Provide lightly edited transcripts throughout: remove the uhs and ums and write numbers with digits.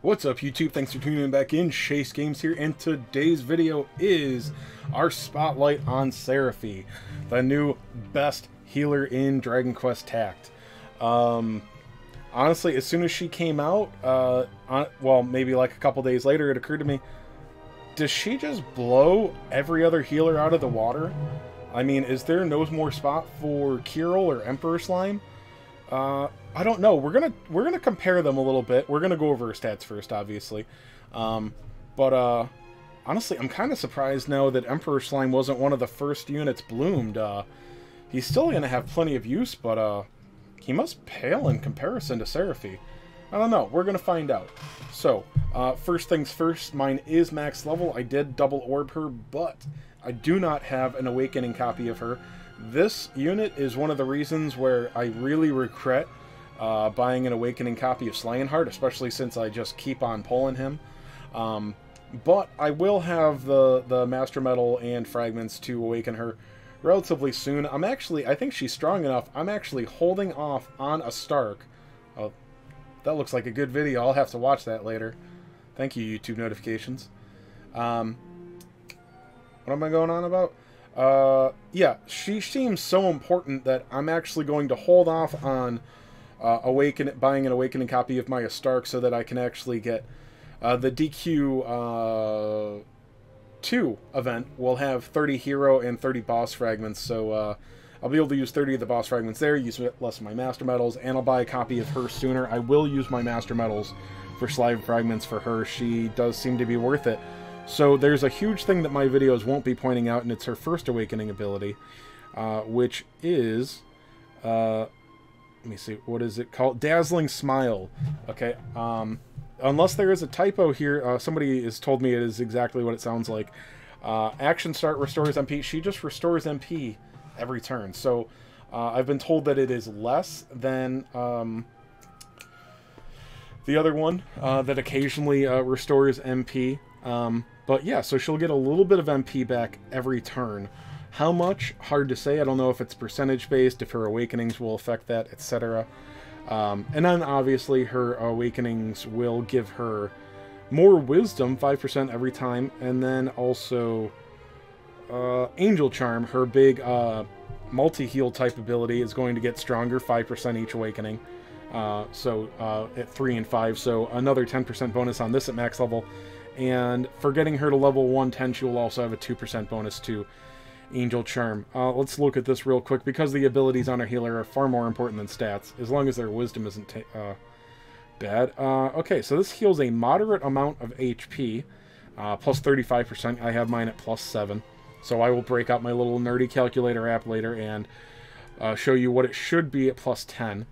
What's up, YouTube? Thanks for tuning back in. Chase Games here, and today's video is our spotlight on Seraphi, the new best healer in Dragon Quest Tact. Honestly, as soon as she came out, well, maybe like a couple days later, it occurred to me, does she just blow every other healer out of the water? I mean, is there no more spot for Kirill or Emperor Slime? I don't know. We're gonna compare them a little bit. We're gonna go over her stats first, obviously. But honestly, I'm kind of surprised now that Emperor Slime wasn't one of the first units bloomed. He's still gonna have plenty of use, but he must pale in comparison to Seraphi. I don't know. We're gonna find out. So, first things first. Mine is max level. I did double orb her, but I do not have an awakening copy of her. This unit is one of the reasons where I really regret buying an awakening copy of Lionheart, especially since I just keep on pulling him. But I will have the Master Metal and fragments to awaken her relatively soon. I think she's strong enough. I'm actually holding off on a Stark. Oh, that looks like a good video. I'll have to watch that later. Thank you, YouTube notifications. What am I going on about? Yeah, she seems so important that I'm actually going to hold off on buying an awakening copy of Maya Stark so that I can actually get the DQ 2 event. Will have 30 hero and 30 boss fragments, so I'll be able to use 30 of the boss fragments there, use less of my master metals, and I'll buy a copy of her sooner. I will use my master metals for slime fragments for her. She does seem to be worth it. So there's a huge thing that my videos won't be pointing out, and it's her first awakening ability, which is, let me see, what is it called? Dazzling Smile. Okay, unless there is a typo here, somebody has told me it is exactly what it sounds like. Action Start restores MP. She just restores MP every turn. So I've been told that it is less than the other one that occasionally restores MP. But yeah, so she'll get a little bit of MP back every turn. How much? Hard to say. I don't know if it's percentage based, if her awakenings will affect that, etc. And then obviously her awakenings will give her more wisdom, 5% every time, and then also Angel Charm, her big multi-heal type ability, is going to get stronger, 5% each awakening. At 3 and 5, so another 10% bonus on this at max level. And for getting her to level 110, she will also have a 2% bonus to Angel Charm. Let's look at this real quick, because the abilities on her healer are far more important than stats, as long as their wisdom isn't bad. Okay, so this heals a moderate amount of HP, plus 35%. I have mine at plus 7. So I will break out my little nerdy calculator app later and show you what it should be at plus 10.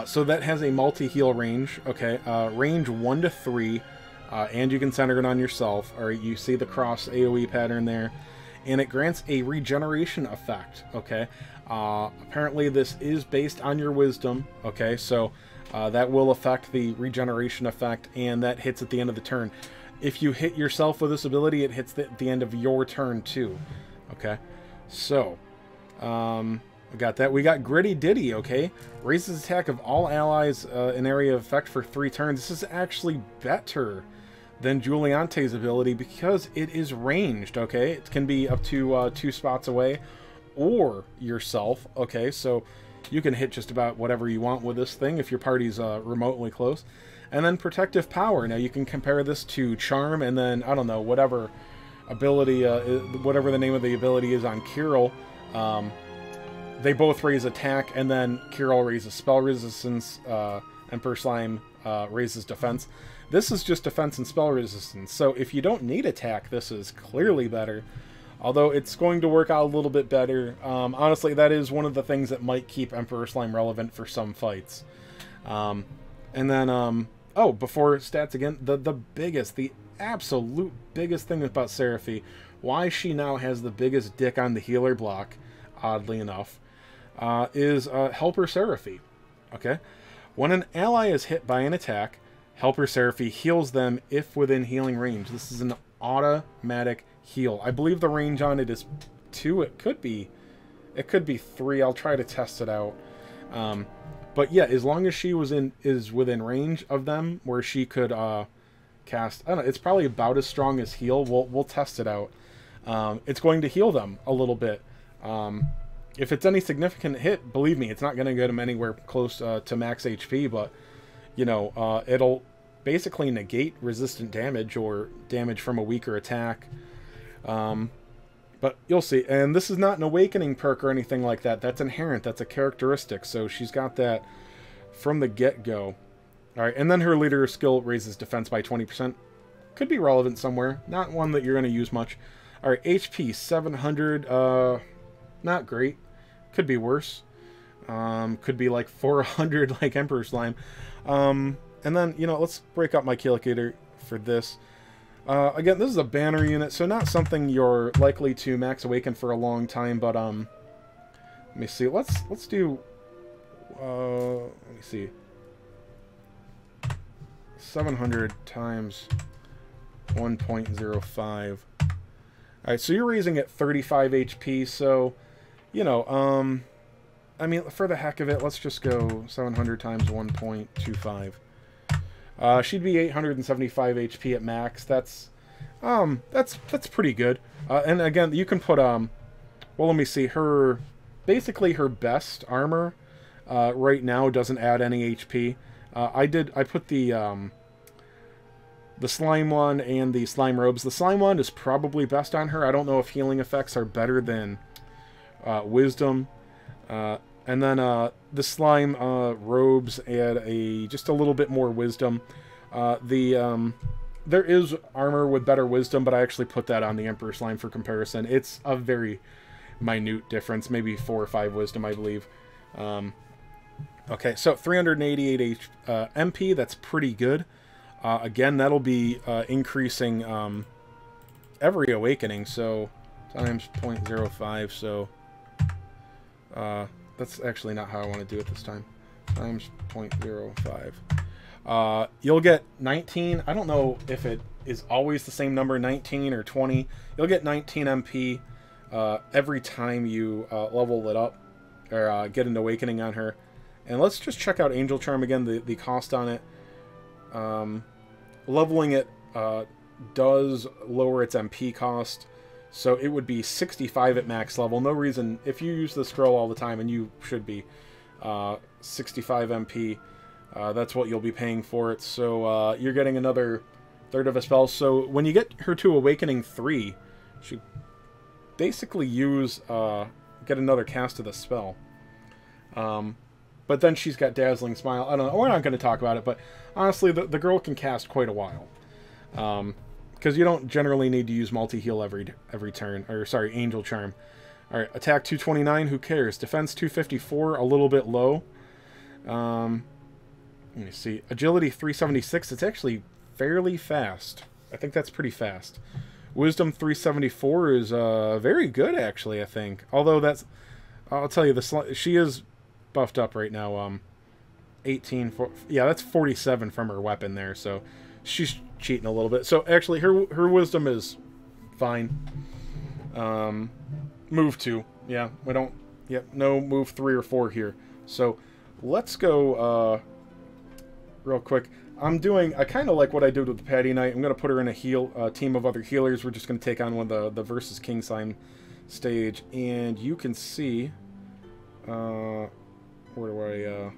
So that has a multi-heal range. Okay, range 1 to 3. And you can center it on yourself. Alright, you see the cross AoE pattern there. And it grants a regeneration effect, okay? Apparently this is based on your wisdom, okay? So that will affect the regeneration effect, and that hits at the end of the turn. If you hit yourself with this ability, it hits at the end of your turn too, okay? So, we got that. We got Gritty Ditty, okay? Raises attack of all allies in area of effect for 3 turns. This is actually better than Juliante's ability because it is ranged, okay? It can be up to 2 spots away, or yourself, okay? So you can hit just about whatever you want with this thing if your party's remotely close. And then Protective Power. Now you can compare this to Charm, and then, I don't know, whatever ability, whatever the name of the ability is on Kirill. They both raise attack, and then Kirill raises spell resistance, Emperor Slime raises defense. This is just defense and spell resistance, so if you don't need attack, this is clearly better. Although it's going to work out a little bit better. Honestly, that is one of the things that might keep Emperor Slime relevant for some fights. And then, oh, before stats again, the absolute biggest thing about Seraphi, why she now has the biggest dick on the healer block, oddly enough, is Helper Seraphi. Okay? When an ally is hit by an attack, Helper Seraphi heals them if within healing range. This is an automatic heal. I believe the range on it is 2. It could be 3. I'll try to test it out. But yeah, as long as she is within range of them, where she could cast, I don't know, it's probably about as strong as heal. We'll test it out. It's going to heal them a little bit. If it's any significant hit, believe me, it's not going to get them anywhere close to max HP, but, you know, it'll basically negate resistant damage or damage from a weaker attack. But you'll see. And this is not an awakening perk or anything like that. That's inherent. That's a characteristic. So she's got that from the get-go. Alright, and then her leader skill raises defense by 20%. Could be relevant somewhere. Not one that you're going to use much. Alright, HP 700. Not great. Could be worse. Could be like 400 like Emperor Slime. And then, you know, let's break up my calculator for this. Again, this is a banner unit, so not something you're likely to max awaken for a long time, but, let me see. Let's do, let me see. 700 times 1.05. Alright, so you're raising at 35 HP, so, you know, I mean, for the heck of it, let's just go 700 times 1.25. She'd be 875 HP at max. That's pretty good. And again, you can put, well, let me see, basically her best armor, right now doesn't add any HP. I put the slime one and the slime robes. The slime one is probably best on her. I don't know if healing effects are better than, wisdom. And then the slime robes add just a little bit more wisdom. There is armor with better wisdom, but I actually put that on the Emperor Slime for comparison. It's a very minute difference, maybe 4 or 5 wisdom, I believe. Okay, so 388 MP, that's pretty good. Again, that'll be increasing every awakening, so times 0.05, so that's actually not how I want to do it this time. Times 0.05. You'll get 19. I don't know if it is always the same number, 19 or 20. You'll get 19 MP every time you level it up or get an awakening on her. And let's just check out Angel Charm again, the cost on it. Leveling it does lower its MP cost. So it would be 65 at max level. No reason, if you use the scroll all the time, and you should be, 65 MP, that's what you'll be paying for it. So you're getting another third of a spell. So when you get her to Awakening 3, she basically get another cast of the spell. But then she's got Dazzling Smile. I don't know, we're not going to talk about it, but honestly, the girl can cast quite a while. Because you don't generally need to use multi-heal every turn. Or, sorry, Angel Charm. Alright, attack 229, who cares? Defense 254, a little bit low. Let me see. Agility 376, it's actually fairly fast. I think that's pretty fast. Wisdom 374 is very good, actually, I think. Although that's... I'll tell you, she is buffed up right now. 18... yeah, that's 47 from her weapon there, so... She's cheating a little bit. So actually, her wisdom is fine. Move 2. Yeah, we don't... Yep, no move 3 or 4 here. So let's go real quick. I kind of like what I did with the Patty Knight. I'm going to put her in a team of other healers. We're just going to take on one of the versus King Slime stage. And you can see... where do I...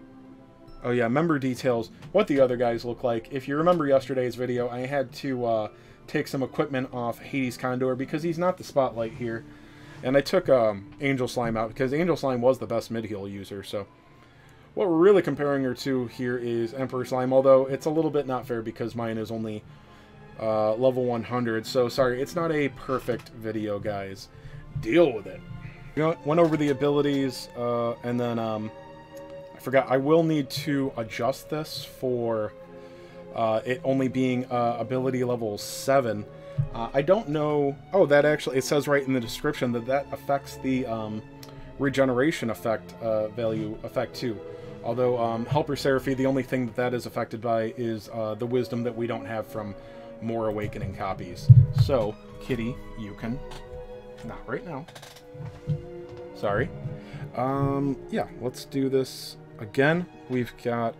oh yeah, member details, what the other guys look like. If you remember yesterday's video, I had to take some equipment off Hades Condor because he's not the spotlight here. And I took Angel Slime out because Angel Slime was the best mid-heal user. So what we're really comparing her to here is Emperor Slime, although it's a little bit not fair because mine is only level 100. So sorry, it's not a perfect video, guys. Deal with it. You know, went over the abilities and then... forgot, I will need to adjust this for it only being ability level 7. I don't know... Oh, that actually... It says right in the description that affects the regeneration effect effect too. Although Helper Seraphi, the only thing that is affected by is the wisdom that we don't have from more Awakening copies. So, Kitty, you can... Not right now. Sorry. Yeah, let's do this... Again, we've got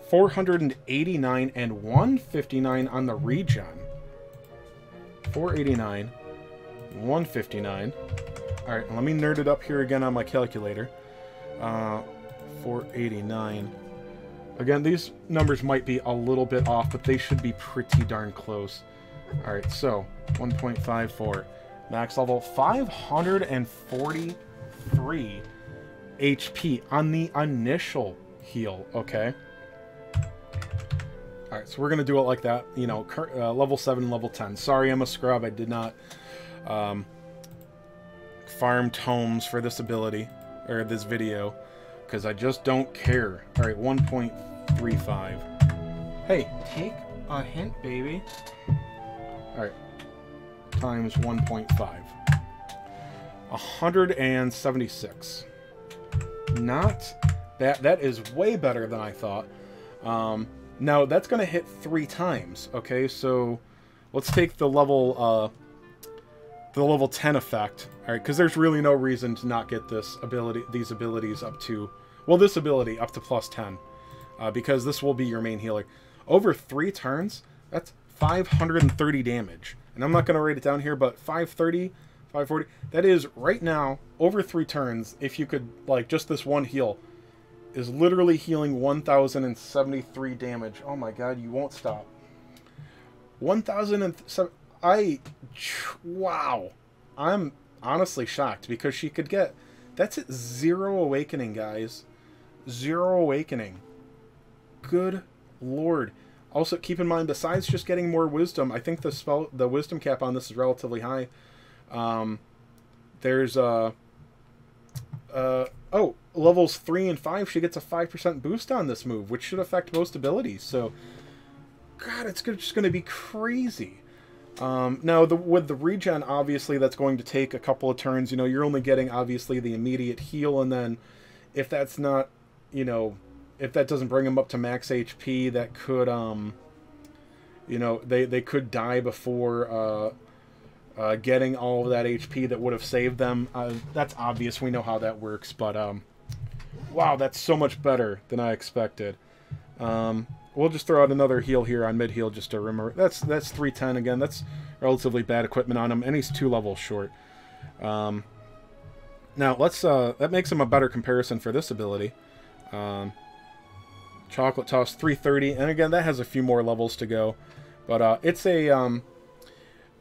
489 and 159 on the regen. 489, 159. Alright, let me nerd it up here again on my calculator. 489. Again, these numbers might be a little bit off, but they should be pretty darn close. Alright, so 1.54. Max level 543 HP on the initial heal, okay? Alright, so we're going to do it like that, you know, level 7, level 10. Sorry, I'm a scrub. I did not farm tomes for this ability, or this video, because I just don't care. Alright, 1.35. Hey, take a hint, baby. Alright, times 1.5. 176. Not that. That is way better than I thought. Now, that's going to hit 3 times, okay? So, let's take the level 10 effect, alright? Because there's really no reason to not get these abilities up to... Well, this ability up to plus 10. Because this will be your main healer. Over 3 turns, that's 530 damage. And I'm not going to write it down here, but 530, 540, that is, right now, over 3 turns, if you could, like, just this one heal... is literally healing 1,073 damage. Oh my god, you won't stop. 1,007... Wow. I'm honestly shocked, because she could get... That's at 0 awakening, guys. 0 awakening. Good lord. Also, keep in mind, besides just getting more wisdom, I think the wisdom cap on this is relatively high. There's oh, levels 3 and 5, she gets a 5% boost on this move, which should affect most abilities. So, God, it's just going to be crazy. Now, with the regen, obviously, that's going to take a couple of turns. You know, you're only getting, obviously, the immediate heal, and then if that's not, you know, if that doesn't bring them up to max HP, that could, you know, they could die before getting all of that HP that would have saved them. That's obvious. We know how that works, but wow, that's so much better than I expected. We'll just throw out another heal here on mid-heal just to remember. That's 310 again. That's relatively bad equipment on him, and he's 2 levels short. Now, let's that makes him a better comparison for this ability. Chocolate Toss 330, and again, that has a few more levels to go. But it's a...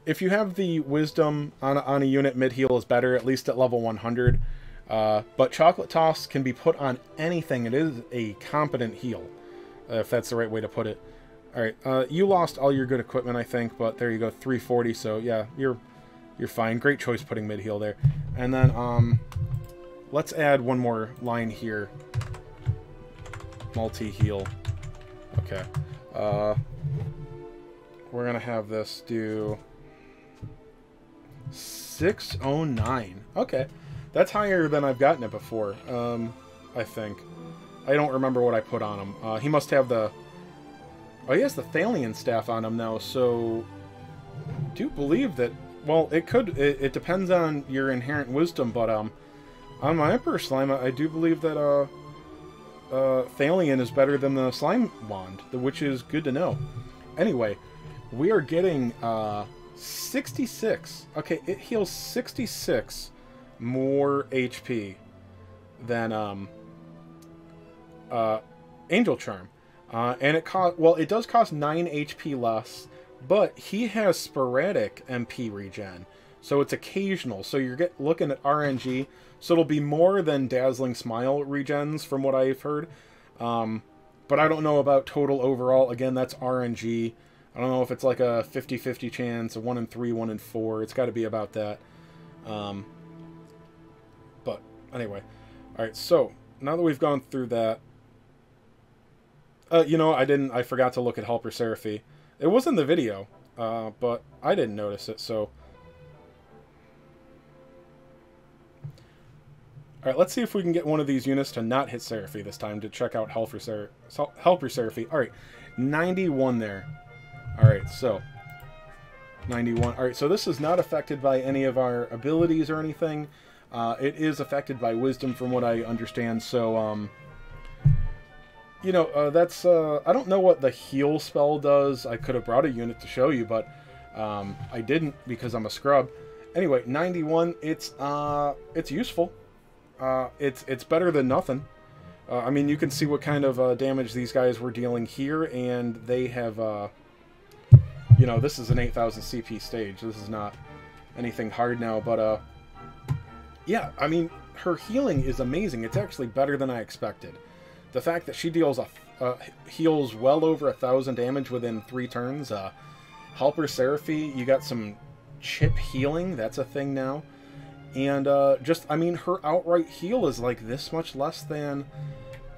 if you have the Wisdom on a unit, mid-heal is better, at least at level 100. But Chocolate Toss can be put on anything. It is a competent heal, if that's the right way to put it. Alright, you lost all your good equipment, I think, but there you go, 340, so yeah, you're fine. Great choice putting mid-heal there. And then, let's add one more line here. Multi-heal. Okay. We're gonna have this do... 609. Okay. That's higher than I've gotten it before, I think. I don't remember what I put on him. He must have the... Oh, he has the Thalian staff on him now, so... I do believe that... Well, it could... It depends on your inherent wisdom, but, on my Emperor Slime, I do believe that, Thalian is better than the Slime Wand, which is good to know. Anyway, we are getting, 66. Okay, it heals 66 more HP than Angel Charm. And it does cost 9 HP less, but he has sporadic MP regen. So it's occasional. So you're looking at RNG. So it'll be more than Dazzling Smile regens from what I've heard. But I don't know about total overall. Again, that's RNG. I don't know if it's like a 50-50 chance, a 1 in 3, 1 in 4. It's got to be about that. But anyway. Alright, so now that we've gone through that, you know, I forgot to look at Helper Seraphi. It was in the video, but I didn't notice it, so... Alright, let's see if we can get one of these units to not hit Seraphi this time to check out Helper Seraphi. Alright, 91 there. Alright, so... 91. Alright, so this is not affected by any of our abilities or anything. It is affected by wisdom from what I understand, so, you know, that's, I don't know what the heal spell does. I could have brought a unit to show you, but, I didn't because I'm a scrub. Anyway, 91, it's useful. It's better than nothing. I mean, you can see what kind of damage these guys were dealing here, and they have, you know, this is an 8,000 CP stage. This is not anything hard now, but, yeah, I mean, her healing is amazing. It's actually better than I expected. The fact that she deals heals well over 1,000 damage within 3 turns. Helper Seraphi, you got some chip healing. That's a thing now. And just, I mean, her outright heal is like this much less than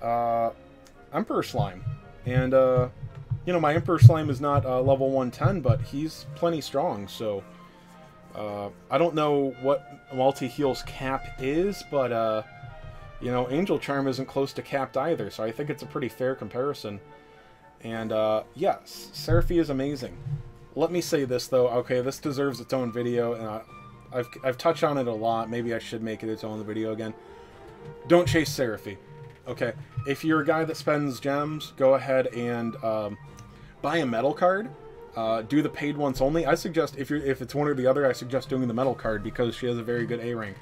Emperor Slime. And, you know, my Emperor Slime is not level 110, but he's plenty strong. So, I don't know what multi-heal's cap is, but, you know, Angel Charm isn't close to capped either. So I think it's a pretty fair comparison. And, yes, Seraphi is amazing. Let me say this, though. Okay, this deserves its own video, and I've touched on it a lot. Maybe I should make it its own video again. Don't chase Seraphi. Okay, if you're a guy that spends gems, go ahead and buy a metal card. Do the paid once only. I suggest, if it's one or the other, I suggest doing the metal card because she has a very good A rank.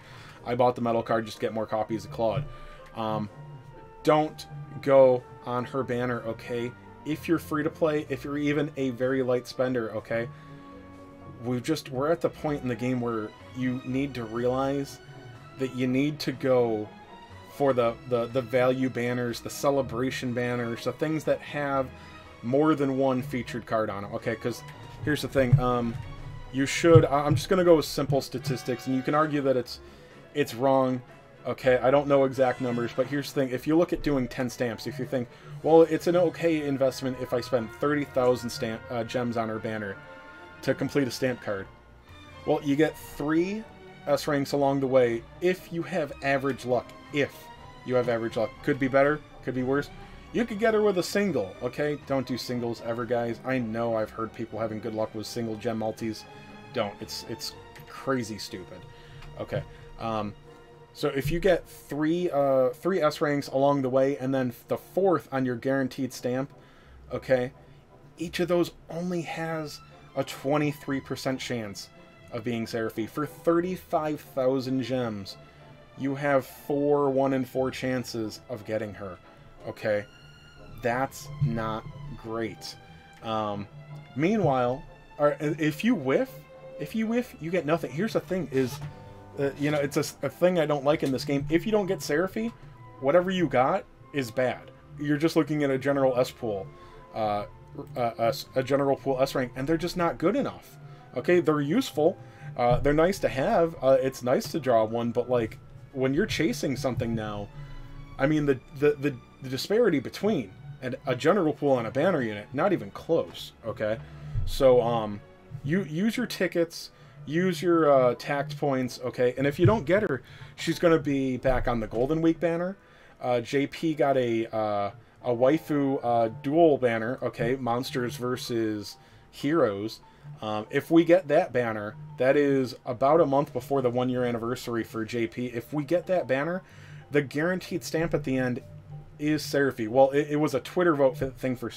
I bought the metal card just to get more copies of Claude. Don't go on her banner, okay? If you're free to play, if you're even a very light spender, okay? We're at the point in the game where you need to realize that you need to go for the value banners, the celebration banners, the things that have more than one featured card on it, okay? Because here's the thing, you should, I'm just going to go with simple statistics, and you can argue that it's wrong, okay? I don't know exact numbers, but here's the thing, if you look at doing 10 stamps, if you think, well, it's an okay investment if I spend 30,000 gems on her banner to complete a stamp card. Well, you get 3 S ranks along the way if you have average luck. If you have average luck. Could be better, could be worse. You could get her with a single, okay? Don't do singles ever, guys. I know I've heard people having good luck with single gem multis. Don't. It's crazy stupid. Okay. So if you get 3 S ranks along the way and then the 4th on your guaranteed stamp, okay, each of those only has a 23% chance of being Seraphi. For 35,000 gems, you have 4 1 in 4 chances of getting her. Okay, that's not great. Meanwhile, if you whiff, you get nothing. Here's the thing: is you know, it's a thing I don't like in this game. If you don't get Seraphi, whatever you got is bad. You're just looking at a general S pool. A general pool S rank, and they're just not good enough. Okay, they're useful, they're nice to have, it's nice to draw one, but like when you're chasing something now, I mean the disparity between a general pool and a banner unit, not even close. Okay, so you use your tickets, use your tact points, okay, and if you don't get her, she's going to be back on the Golden Week banner. JP got a waifu dual banner, okay, monsters versus heroes. If we get that banner, that is about a month before the 1-year anniversary for JP. If we get that banner, the guaranteed stamp at the end is Seraphi. Well, it was a Twitter vote thing for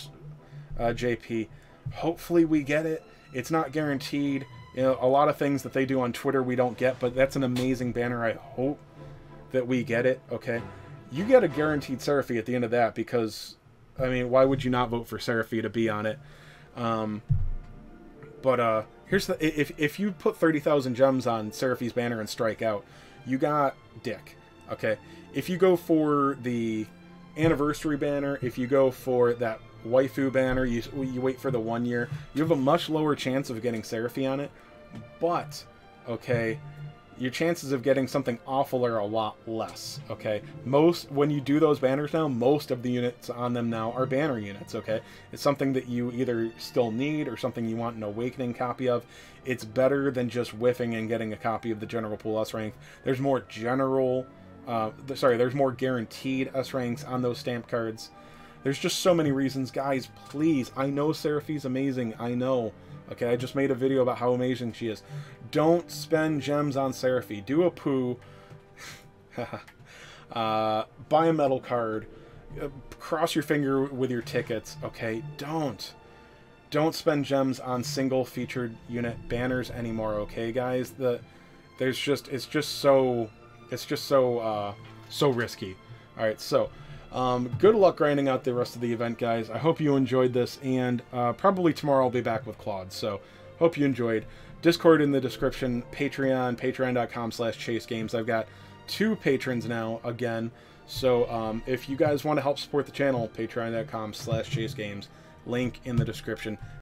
JP. Hopefully we get it. It's not guaranteed. You know, a lot of things that they do on Twitter we don't get, but that's an amazing banner. I hope that we get it, okay? You get a guaranteed Seraphi at the end of that because, I mean, why would you not vote for Seraphi to be on it? But here's the, if you put 30,000 gems on Seraphi's banner and strike out, you got dick, okay? If you go for the anniversary banner, if you go for that waifu banner, you wait for the 1 year, you have a much lower chance of getting Seraphi on it, but, okay, your chances of getting something awful are a lot less, okay? When you do those banners now, most of the units on them now are banner units, okay? It's something that you either still need or something you want an Awakening copy of. It's better than just whiffing and getting a copy of the General Pool S rank. There's more there's more guaranteed S ranks on those stamp cards. There's just so many reasons. Guys, please, I know Seraphi's amazing, I know. Okay, I just made a video about how amazing she is. Don't spend gems on Seraphi. Do a poo. Buy a metal card. Cross your finger with your tickets, okay? Don't spend gems on single featured unit banners anymore, okay, guys? It's just so risky. All right, so good luck grinding out the rest of the event, guys. I hope you enjoyed this, and probably tomorrow I'll be back with Claude. So hope you enjoyed. Discord in the description. Patreon, patreon.com/chasegames. I've got 2 patrons now again. So if you guys want to help support the channel, patreon.com/chasegames. Link in the description.